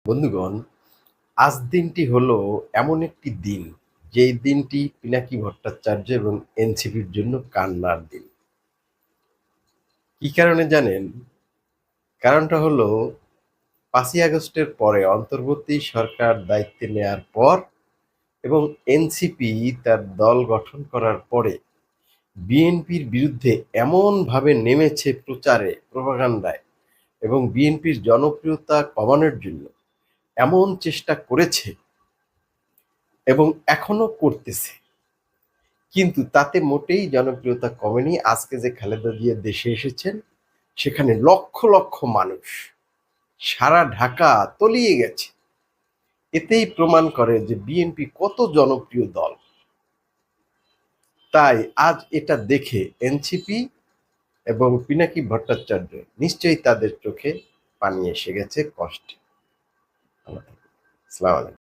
বন্ধুগণ, আজ দিনটি হলো এমন একটি দিন, যেই দিনটি পিনাকি ভট্টাচার্য এবং এনসিপির জন্য কান্নার দিন। কি কারণে জানেন? কারণটা হলো ৫ই আগস্টের পরে অন্তর্বর্তী সরকার দায়িত্বে নেয়ার পর এবং এনসিপি তার দল গঠন করার পরে বিএনপির বিরুদ্ধে এমনভাবে নেমেছে প্রচারে, প্রপাগান্ডায় এবং বিএনপির জনপ্রিয়তা কমানোর জন্য এমন চেষ্টা করেছে এবং এখনো করতেছে। কিন্তু তাতে মোটেই জনপ্রিয়তা কমেনি। আজকে যে খালেদা জিয়া দেশে এসেছেন, সেখানে লক্ষ লক্ষ মানুষ সারা ঢাকা তলিয়ে গেছে। এতেই প্রমাণ করে যে বিএনপি কত জনপ্রিয় দল। তাই আজ এটা দেখে এনসিপি এবং পিনাকি ভট্টাচার্য নিশ্চয়ই তাদের চোখে পানি এসে গেছে কষ্টে। আসসালামু আলাইকুম।